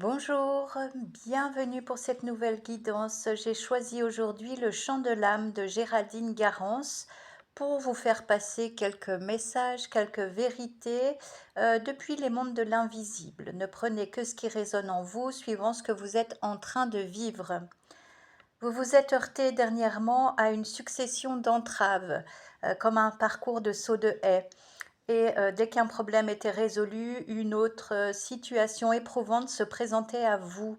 Bonjour, bienvenue pour cette nouvelle guidance. J'ai choisi aujourd'hui le chant de l'âme de Géraldine Garance pour vous faire passer quelques messages, quelques vérités depuis les mondes de l'invisible. Ne prenez que ce qui résonne en vous, suivant ce que vous êtes en train de vivre. Vous vous êtes heurté dernièrement à une succession d'entraves, comme un parcours de saut de haie. Et dès qu'un problème était résolu, une autre situation éprouvante se présentait à vous.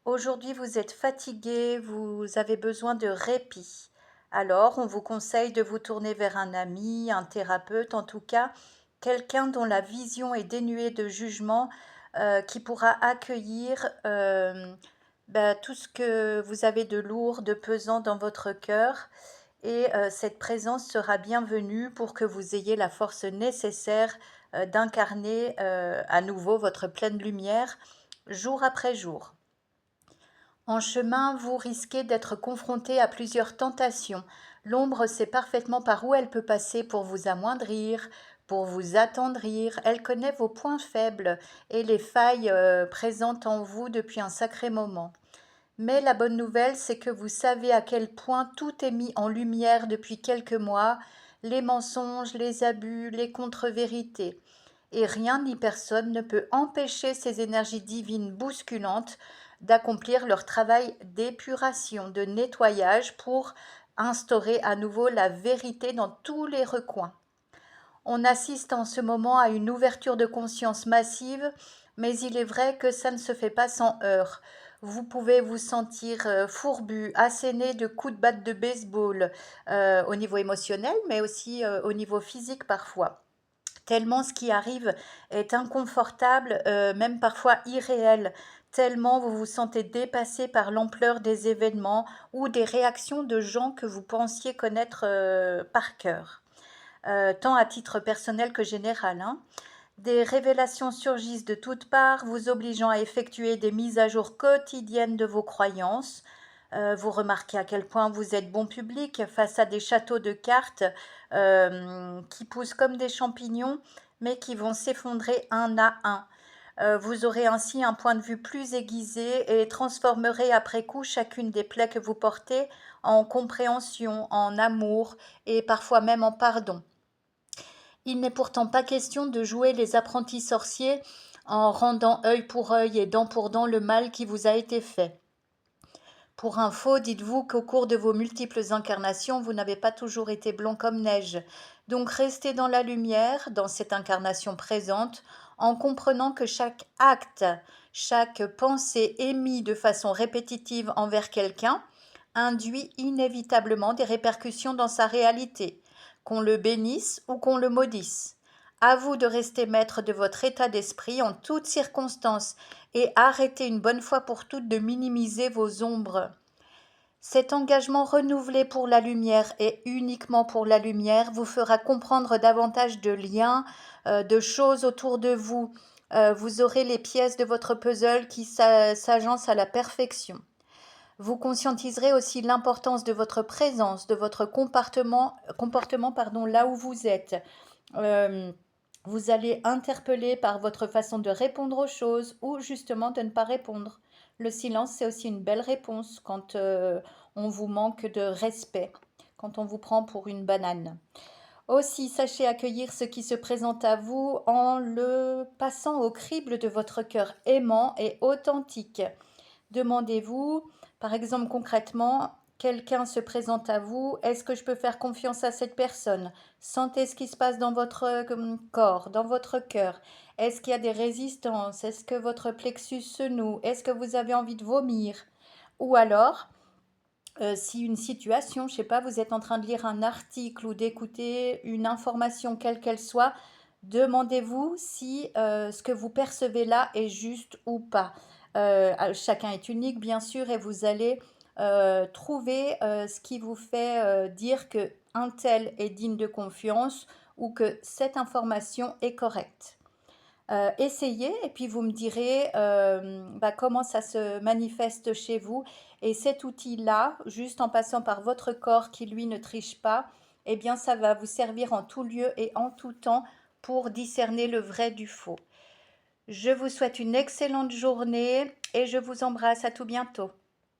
Aujourd'hui, vous êtes fatigué, vous avez besoin de répit. Alors, on vous conseille de vous tourner vers un ami, un thérapeute, en tout cas, quelqu'un dont la vision est dénuée de jugement, qui pourra accueillir tout ce que vous avez de lourd, de pesant dans votre cœur. Et cette présence sera bienvenue pour que vous ayez la force nécessaire d'incarner à nouveau votre pleine lumière jour après jour. En chemin, vous risquez d'être confronté à plusieurs tentations. L'ombre sait parfaitement par où elle peut passer pour vous amoindrir, pour vous attendrir. Elle connaît vos points faibles et les failles présentes en vous depuis un sacré moment. Mais la bonne nouvelle, c'est que vous savez à quel point tout est mis en lumière depuis quelques mois, les mensonges, les abus, les contre-vérités. Et rien ni personne ne peut empêcher ces énergies divines bousculantes d'accomplir leur travail d'épuration, de nettoyage pour instaurer à nouveau la vérité dans tous les recoins. On assiste en ce moment à une ouverture de conscience massive, mais il est vrai que ça ne se fait pas sans heurts. Vous pouvez vous sentir fourbu, asséné de coups de batte de baseball au niveau émotionnel, mais aussi au niveau physique parfois. Tellement ce qui arrive est inconfortable, même parfois irréel. Tellement vous vous sentez dépassé par l'ampleur des événements ou des réactions de gens que vous pensiez connaître par cœur, tant à titre personnel que général, hein. Des révélations surgissent de toutes parts, vous obligeant à effectuer des mises à jour quotidiennes de vos croyances. Vous remarquez à quel point vous êtes bon public face à des châteaux de cartes qui poussent comme des champignons, mais qui vont s'effondrer un à un. Vous aurez ainsi un point de vue plus aiguisé et transformerez après coup chacune des plaies que vous portez en compréhension, en amour et parfois même en pardon. Il n'est pourtant pas question de jouer les apprentis sorciers en rendant œil pour œil et dent pour dent le mal qui vous a été fait. Pour info, dites-vous qu'au cours de vos multiples incarnations, vous n'avez pas toujours été blanc comme neige. Donc restez dans la lumière, dans cette incarnation présente, en comprenant que chaque acte, chaque pensée émise de façon répétitive envers quelqu'un induit inévitablement des répercussions dans sa réalité, qu'on le bénisse ou qu'on le maudisse. À vous de rester maître de votre état d'esprit en toutes circonstances et arrêtez une bonne fois pour toutes de minimiser vos ombres. Cet engagement renouvelé pour la lumière et uniquement pour la lumière vous fera comprendre davantage de liens, de choses autour de vous. Vous aurez les pièces de votre puzzle qui s'agencent à la perfection. Vous conscientiserez aussi l'importance de votre présence, de votre comportement là où vous êtes. Euh, vous allez interpeller par votre façon de répondre aux choses ou justement de ne pas répondre. Le silence, c'est aussi une belle réponse quand on vous manque de respect, quand on vous prend pour une banane. Aussi, sachez accueillir ce qui se présente à vous en le passant au crible de votre cœur aimant et authentique. Demandez-vous, par exemple concrètement, quelqu'un se présente à vous, est-ce que je peux faire confiance à cette personne? Sentez ce qui se passe dans votre corps, dans votre cœur. Est-ce qu'il y a des résistances? Est-ce que votre plexus se noue? Est-ce que vous avez envie de vomir? Ou alors, si une situation, je ne sais pas, vous êtes en train de lire un article ou d'écouter une information quelle qu'elle soit, demandez-vous si ce que vous percevez là est juste ou pas. Chacun est unique, bien sûr, et vous allez trouver ce qui vous fait dire que un tel est digne de confiance ou que cette information est correcte. Essayez et puis vous me direz comment ça se manifeste chez vous. Et cet outil-là, juste en passant par votre corps qui lui ne triche pas, eh bien ça va vous servir en tout lieu et en tout temps pour discerner le vrai du faux. Je vous souhaite une excellente journée et je vous embrasse. À tout bientôt.